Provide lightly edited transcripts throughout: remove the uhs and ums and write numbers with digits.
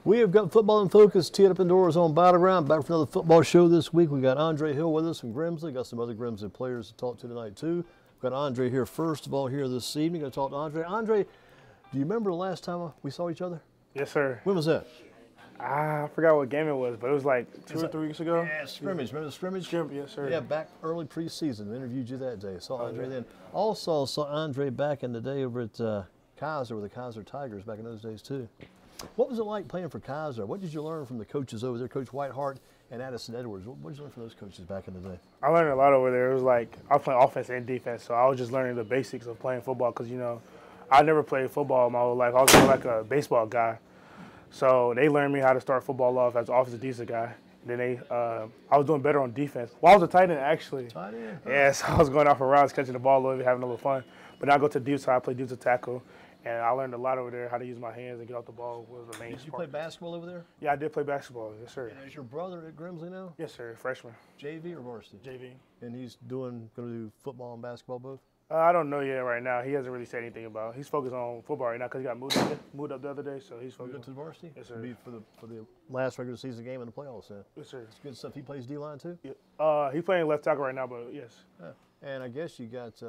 We have got Football in Focus teed up indoors on Battleground. Back for another football show this week. We got Andre Hill with us from Grimsley. Got some other Grimsley players to talk to tonight too. We've got Andre here first of all here this evening. Going to talk to Andre. Andre, do you remember the last time we saw each other? Yes, sir. When was that? I forgot what game it was, but it was like 2 or 3 weeks ago. Yeah, scrimmage. Remember the scrimmage? Yes, sir. Yeah, back early preseason. We interviewed you that day. Saw Andre then. Also saw Andre back in the day over at Kaiser with the Kaiser Tigers back in those days too. What was it like playing for Kaiser? What did you learn from the coaches over there, Coach Whitehart and Addison Edwards? What did you learn from those coaches back in the day? I learned a lot over there. It was like I was playing offense and defense, so I was just learning the basics of playing football because, you know, I never played football my whole life. I was more like a baseball guy. So they learned me how to start football off as an offensive defensive guy. Then I was doing better on defense. Well, I was a tight end, actually. Tight end? Yeah, so I was going off for routes, catching the ball a little bit, having a little fun. But now I go to deep side, I play defensive tackle. And I learned a lot over there, how to use my hands and get off the ball was the main Did you part. play basketball over there? Yeah, I did play basketball. Yes, sir. And is your brother at Grimsley now? Yes, sir. Freshman. JV or varsity? JV. And he's going to do football and basketball both? I don't know yet right now. He hasn't really said anything about it. He's focused on football right now because he got moved up the other day, so he's focused. Go to the varsity? Yes, sir. Be for the last regular season game in the playoffs then. Yes, sir. It's good stuff. He plays D-line too? Yeah. He's playing left tackle right now, but yes. Yeah. And I guess you got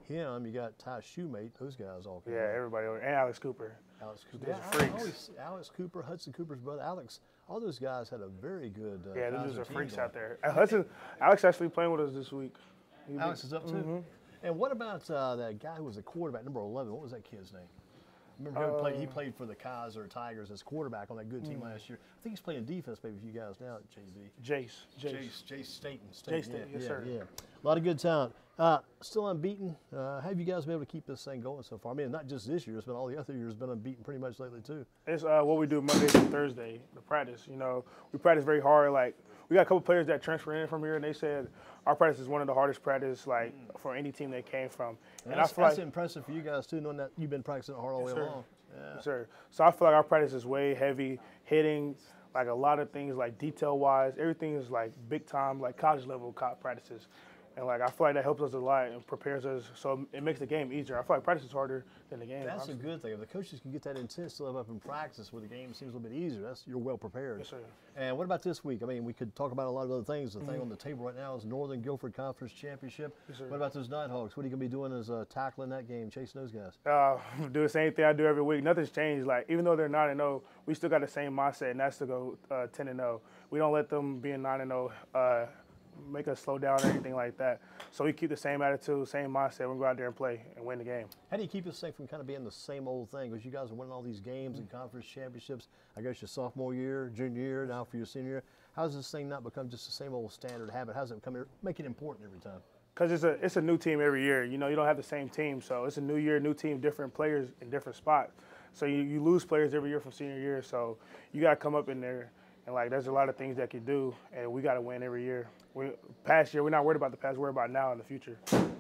him, you got Ty Shoemate, those guys all came Yeah, out. everybody over, and Alex Cooper. Alex Cooper. Those Yeah, are freaks. Alex Cooper, Hudson Cooper's brother, Alex. All those guys had a very good Yeah, Kaiser those are team freaks going. out there. Alex actually playing with us this week. Alex is up too? Mm-hmm. And what about that guy who was the quarterback, number 11? What was that kid's name? Remember he played for the Kaiser Tigers as quarterback on that good team last year. I think he's playing defense maybe for you guys now at JV. Jace Staten. Jace Staten, yes, sir. Yeah. A lot of good talent. Still unbeaten. How have you guys been able to keep this thing going so far? I mean, not just this year. It's been all the other years been unbeaten pretty much lately too. It's what we do Monday through Thursday, the practice. You know, we practice very hard. Like, we got a couple players that transfer in from here, and they said our practice is one of the hardest practice, like, for any team they came from. And I feel that's impressive for you guys too, knowing that you've been practicing hard all the way along. Yeah. Yes, sir. So I feel like our practice is way heavy, hitting, like a lot of things, like detail-wise. Everything is like big time, like college level practices. And like I feel like that helps us a lot and prepares us, so it makes the game easier. I feel like practice is harder than the game. That's a good thing. If the coaches can get that intense level up in practice, where the game seems a little bit easier, you're well prepared. Yes, sir. And what about this week? I mean, we could talk about a lot of other things. The thing on the table right now is Northern Guilford Conference Championship. Yes, sir. What about those Nighthawks? What are you going to be doing as tackling that game, chasing those guys? Do the same thing I do every week. Nothing's changed. Like, even though they're 9-0, we still got the same mindset, and that's to go 10-0. We don't let them be 9-0. Make us slow down or anything like that. So we keep the same attitude, same mindset. We go out there and play and win the game. How do you keep this thing from kind of being the same old thing? Because you guys are winning all these games and conference championships. I guess your sophomore year, junior year, now for your senior year. How does this thing not become just the same old standard habit? How does it make it important every time? Because it's a new team every year. You know, you don't have the same team. So it's a new year, new team, different players in different spots. So you lose players every year from senior year. So you got to come up in there. And, like, there's a lot of things that you do, and we got to win every year. Past year, we're not worried about the past. We're worried about now and the future.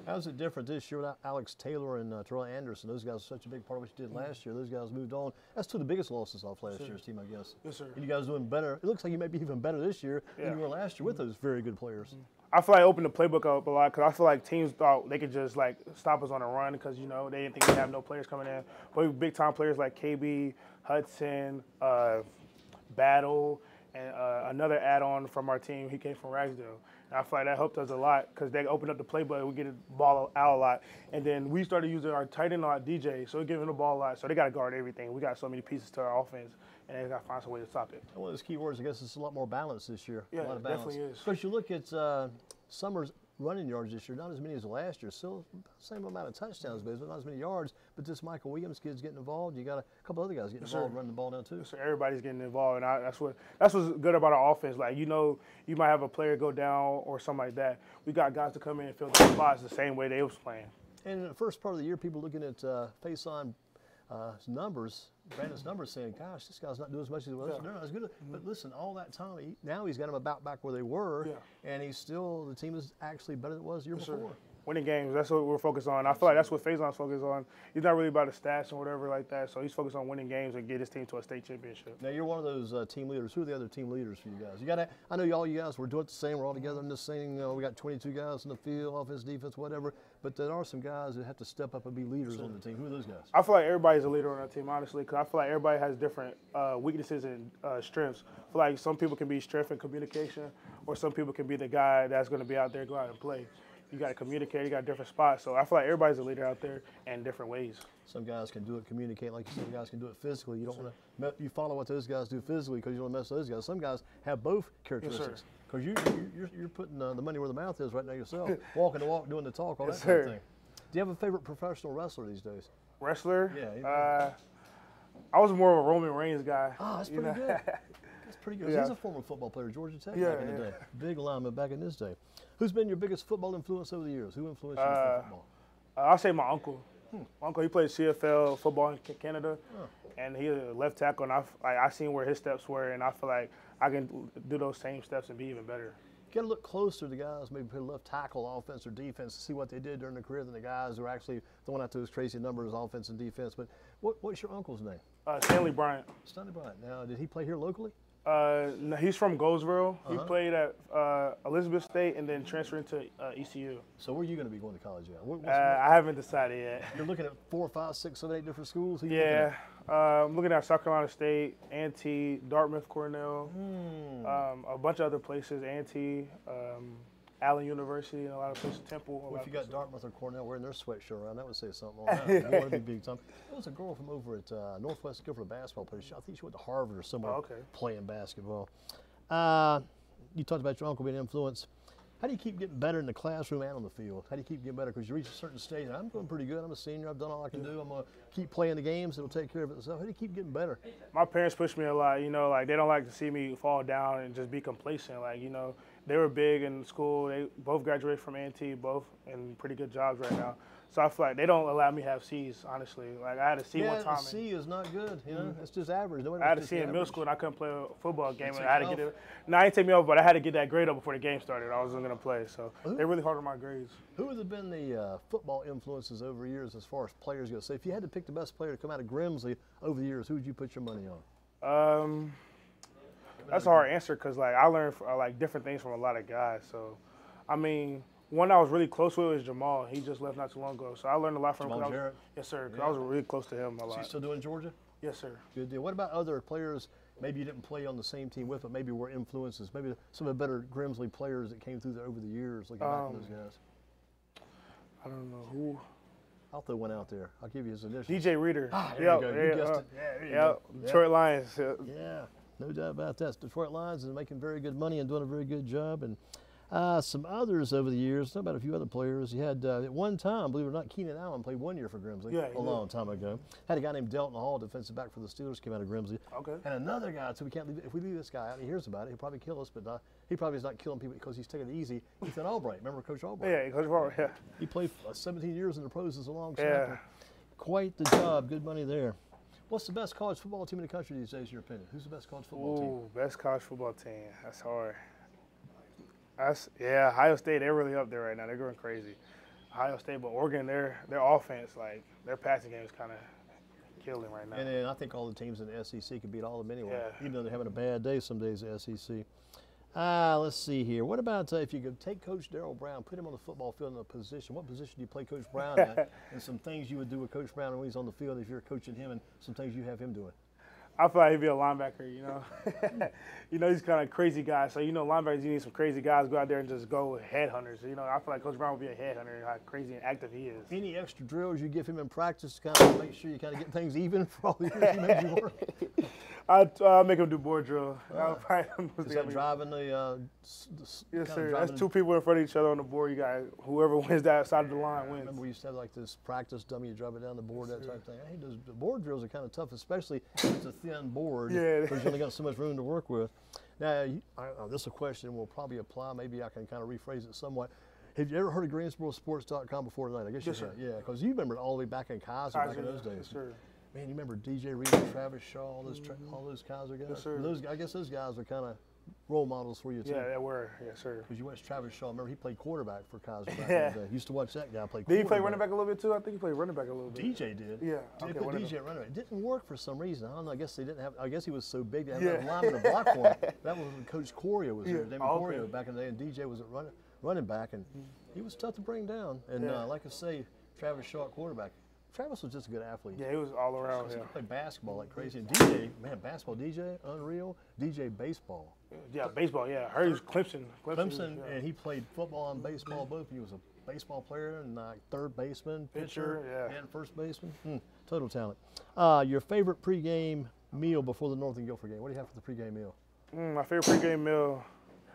How's it different this year without Alex Taylor and Terrell Anderson? Those guys are such a big part of what you did last year. Those guys moved on. That's two of the biggest losses off last year's team, I guess. Yes, sir. And you guys doing better. It looks like you may be even better this year than you were last year with those very good players. I feel like I opened the playbook up a lot because I feel like teams thought they could just, like, stop us on a run because, you know, they didn't think we have no players coming in. But big-time players like KB, Hudson, Battle, and another add-on from our team, he came from Ragsdale. And I feel like that helped us a lot because they opened up the playbook, we get the ball out a lot. And then we started using our tight end a lot, DJ, so we give him the ball a lot. So they got to guard everything. We got so many pieces to our offense, and they got to find some way to stop it. One of those key words, I guess, is a lot more balance this year. Yeah, a lot of it balance. definitely is. Because you look at Summers' running yards this year, not as many as last year. Still the same amount of touchdowns, but not as many yards. But this Michael Williams kid's getting involved. You got a couple other guys getting involved, running the ball now too. So everybody's getting involved, and that's what's good about our offense. Like, you know, you might have a player go down or something like that. We got guys to come in and fill the spots the same way they was playing. And in the first part of the year, people looking at face-on numbers, Brandon's numbers, saying, gosh, this guy's not doing as much as he was. Yeah. They're not as good. But listen, all that time, now he's got them about back where they were, and the team is actually better than it was the year before. winning games. That's what we're focused on. I feel like that's what Faison's focused on. He's not really about the stats and whatever like that. So he's focused on winning games and get his team to a state championship. Now you're one of those team leaders. Who are the other team leaders for you guys? You got. I know all you guys were doing it the same. We're all together in this thing. We got 22 guys in the field, offense, defense, whatever. But there are some guys that have to step up and be leaders on the team. Who are those guys? I feel like everybody's a leader on our team, honestly, because I feel like everybody has different weaknesses and strengths. I feel like some people can be strength in communication, or some people can be the guy that's going to be out there, go out and play. You got to communicate. You got different spots. So I feel like everybody's a leader out there in different ways. Some guys can do it, communicate, like you said. Some guys can do it physically. You don't want to. You follow what those guys do physically because you don't want to mess with those guys. Some guys have both characteristics. Because you're putting the money where the mouth is right now yourself. Walking the walk, doing the talk, all that kind of thing. Do you have a favorite professional wrestler these days? Wrestler? Yeah. I was more of a Roman Reigns guy. Oh, that's pretty good. That's pretty good. Yeah. He's a former football player, Georgia Tech back in the day. Big lineman back in his day. Who's been your biggest football influence over the years? Who influenced you in football? I'll say my uncle. My uncle, he played CFL football in Canada, and he was a left tackle, and I seen where his steps were, and I feel like I can do those same steps and be even better. You got to look closer to guys, maybe play left tackle, offense or defense, to see what they did during their career than the guys who are actually throwing out those crazy numbers, offense and defense. But what's your uncle's name? Stanley Bryant. Stanley Bryant. Now, did he play here locally? No, he's from Goldsboro. He played at Elizabeth State and then transferred into ECU. So where are you going to be going to college at? I haven't decided yet. You're looking at 4, 5, 6, 7, 8 different schools? I'm looking at South Carolina State, A&T, Dartmouth, Cornell, a bunch of other places, A&T, Allen University, and a lot of places, Temple. Well, if you got Dartmouth or Cornell wearing their sweatshirt around, that would say something on that. You want to be big time. There was a girl from over at Northwest Guilford, a basketball player. I think she went to Harvard or somewhere playing basketball. You talked about your uncle being influenced. How do you keep getting better in the classroom and on the field? How do you keep getting better? Because you reach a certain stage, and I'm doing pretty good. I'm a senior. I've done all I can do. I'm going to keep playing the games. It'll take care of itself. How do you keep getting better? My parents push me a lot. Like they don't like to see me fall down and just be complacent. They were big in school. They both graduated from A&T, both in pretty good jobs right now. So I feel like they don't allow me to have C's, honestly. Like I had a C one time. Yeah, C is not good. You know, it's just average. I had a C in middle school, and I couldn't play a football game. And I had to get it. No, I didn't take me off, but I had to get that grade up before the game started. I wasn't going to play, so they're really hard on my grades. Who have been the football influences over years as far as players go? So if you had to pick the best player to come out of Grimsley over the years, who would you put your money on? That's a hard answer because I learned different things from a lot of guys. So, I mean. One I was really close with was Jamal. He just left not too long ago. So I learned a lot from him. Yes, sir. Because I was really close to him a lot. Is he still doing Georgia? Yes, sir. Good deal. What about other players maybe you didn't play on the same team with, but maybe were influences? Maybe some of the better Grimsley players that came through there over the years, looking back at those guys. I don't know who. I'll throw one out there. I'll give you his initials. DJ Reader. There you go. You guessed it. There you go. Detroit Lions. Yeah, no doubt about that. Detroit Lions is making very good money and doing a very good job. And some others over the years, talk about a few other players. You had, at one time, believe it or not, Keenan Allen played 1 year for Grimsley a long time ago. Had a guy named Delton Hall, defensive back for the Steelers, came out of Grimsley. Okay. And another guy, so we can't leave, if we leave this guy out, he hears about it, he'll probably kill us, but he probably is not killing people because he's taking it easy. Ethan Albright, remember Coach Albright? Yeah, Coach Albright, yeah. He played 17 years in the pros as a long snapper. Quite the job, good money there. What's the best college football team in the country these days, in your opinion? Who's the best college football team? Best college football team, that's hard. Ohio State, they're really up there right now. They're going crazy. Ohio State, but Oregon, their offense, their passing game is kind of killing right now. And then I think all the teams in the SEC could beat all of them anyway, even though they're having a bad day some days, the SEC. Let's see here. What about if you could take Coach Darrell Brown, put him on the football field in a position, what position do you play Coach Brown at, and some things you would do with Coach Brown when he's on the field if you're coaching him, and some things you have him doing? I feel like he'd be a linebacker, you know. He's kind of a crazy guy. So, linebackers, you need some crazy guys go out there and just go headhunters. I feel like Coach Brown would be a headhunter, how crazy and active he is. Any extra drills you give him in practice to kind of make sure you kind of get things even for all the years he made you work? I'll make him do board drill. Is that driving the yes, sir. That's two people in front of each other on the board. You got whoever wins that side of the line wins. Remember we used to have this practice dummy, you drive it down the board, that type of thing. Hey, those board drills are kind of tough, especially if it's a thin board because you only got so much room to work with. Now, this is a question will probably apply. Maybe I can kind of rephrase it somewhat. Have you ever heard of GreensboroSports.com before tonight? I guess you have. Yeah, because you remember all the way back in Kaiser back in those days. Yes, sir. Man, you remember DJ Reed, Travis Shaw, all those Kaiser guys? Yes, sir. I guess those guys are kind of role models for you too. Yeah, they were. Yes, sir. Because you watched Travis Shaw. Remember, he played quarterback for Kaiser back Yeah. in the day. Used to watch that guy play quarterback. Did he play running back a little bit too? I think he played running back a little bit. DJ did. Yeah. They Okay, put one of DJ at running back. It didn't work for some reason. I don't know. I guess they didn't have. I guess he was so big they had Yeah. a lineman to block for him. That was when Coach Coria was there. Yeah. David Oh, Coria okay. back in the day, and DJ was at running back, and he was tough to bring down. And Yeah. like I say, Travis Shaw at quarterback. Travis was just a good athlete. Yeah, he was all around. He Yeah. played basketball like crazy. And DJ, man, basketball DJ, unreal. DJ baseball. Yeah, baseball. Yeah, I heard he was Clemson. Clemson, yeah. and he played football and baseball both. He was a baseball player and third baseman, Pitcher, yeah. and first baseman. Total talent. Your favorite pregame meal before the Northern Guilford game? What do you have for the pregame meal? My favorite pregame meal,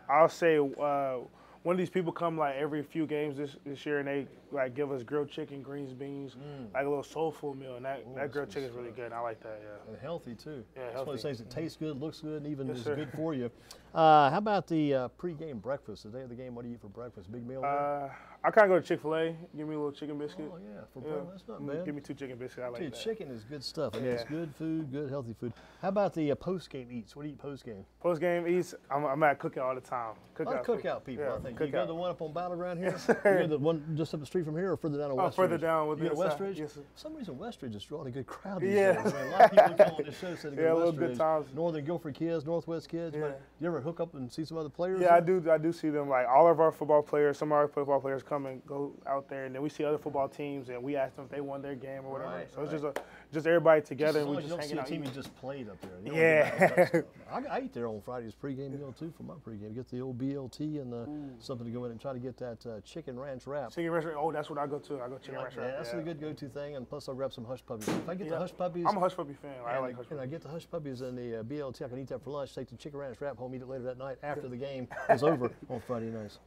I'll say one of these people come like every few games this year, and they like give us grilled chicken, greens, beans, like a little soulful meal, and that grilled chicken is really good. And I like that. Yeah. And healthy too. Yeah, That's one of healthy. those things that tastes good, looks good, and even Yes, is sir. good for you. How about the pregame breakfast? The day of the game, what do you eat for breakfast? Big meal there? I kind of go to Chick-fil-A. Give me a little chicken biscuit. Oh yeah, for Yeah. breakfast. That's not bad. Give me 2 chicken biscuits. I like Dude, that. chicken is good stuff. I mean, it's Yeah. good food, good healthy food. How about the post-game eats? What do you eat post-game? Post game eats. I'm at cookout all the time. A lot of cookout people, Yeah, I think. You go cookout. to the one up on Battleground here? Yes, sir. You go to the one just up the street from here or further down on Westridge? further down with you go to the other side. Westridge? Yes, sir. For some reason, Westridge is drawing a good crowd these Yeah. days. I mean, a lot of people come on this show said they Yeah, go a to little good Westridge. times. Northern Guilford kids, Northwest kids. Yeah. But you ever hook up and see some other players? Yeah, I do see them. Like all of our football players, some of our football players come and go out there, and then we see other football teams, and we ask them if they won their game or whatever. Right, So it's just everybody together, As and long we as just you don't see hanging a out. team you eating. just played up there. You don't Yeah. get that stuff. I eat there on Friday's pregame meal too for my pregame. Get the old BLT and something to go in and try to get that chicken ranch wrap. Chicken restaurant. Oh, that's what I go to. I go chicken Yeah, restaurant. that's Yeah. a good go-to thing, and plus I'll grab some hush puppies. If I get the Yeah. hush puppies, I'm a Hush Puppy fan. I like Hush and I Puppy. get the hush puppies and the BLT, I can eat that for lunch. Take the chicken ranch wrap home, eat it later that night after the game is over on Friday nights.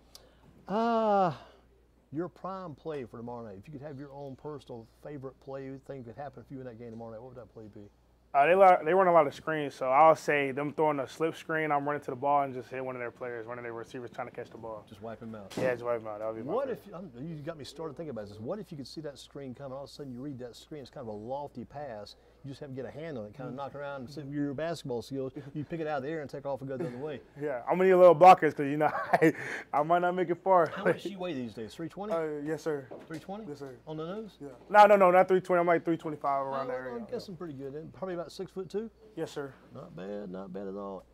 Your prime play for tomorrow night. If you could have your own personal favorite play, thing could happen for you in that game tomorrow night, what would that play be? They run a lot of screens, so I'll say them throwing a slip screen. I'm running to the ball and just hit one of their players, one of their receivers trying to catch the ball. Just wipe him out. Yeah, just wipe them out. That would be my What favorite. if you got me started thinking about this? What if you could see that screen coming? All of a sudden, you read that screen. It's kind of a lofty pass. You just have to get a hand on it, kind of knock around. And see your basketball skills. You pick it out of the air and take off and go the other way. Yeah, I'm gonna need a little blockers because I might not make it far. How much do you weigh these days? 320? Yes, sir. 320? Yes, sir. On the nose? Yeah. No, not 320. I'm like 325 around that area. I'm guessing pretty good. Probably about 6'2". Yes, sir. Not bad at all.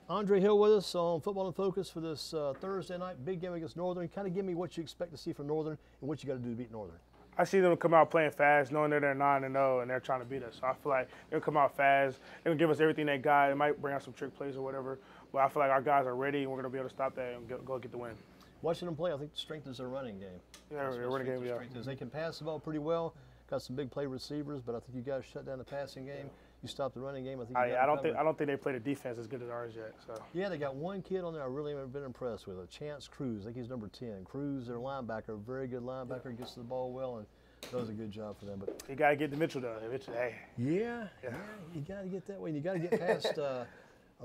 Andre Hill with us on Football in Focus for this Thursday night big game against Northern. Kind of give me what you expect to see from Northern and what you got to do to beat Northern. I see them come out playing fast, knowing that they're 9-0 and they're trying to beat us. So I feel like they'll come out fast. They'll give us everything they got. It might bring out some trick plays or whatever. But I feel like our guys are ready and we're going to be able to stop that and go get the win. Watching them play, I think the strength is their running game. Yeah, That's their what running game, their yeah. strength is. They can pass the ball pretty well. Got some big play receivers, but I think you guys shut down the passing game. You stop the running game. I think you got I them covered. don't think they play the defense as good as ours yet. So Yeah, they got one kid on there I really haven't been impressed with, a Chance Cruz. I think he's number 10. Cruz, their linebacker, a very good linebacker, gets to the ball well and does a good job for them. But you got to get to Mitchell though. Mitchell, hey. yeah, you got to get that way. And you got to get past our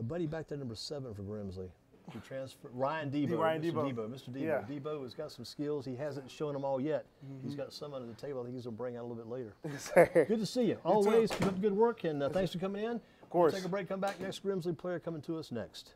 buddy back there, number 7 for Grimsley. Who transferred, Ryan Debo. Ryan Mr. Debo. Mr. Debo. Yeah. Debo has got some skills. He hasn't shown them all yet. He's got some under the table. I think he's going to bring out a little bit later. Good to see you. Always keep up the good work, and thanks for coming in. Of course. We'll take a break, come back. Next Grimsley player coming to us next.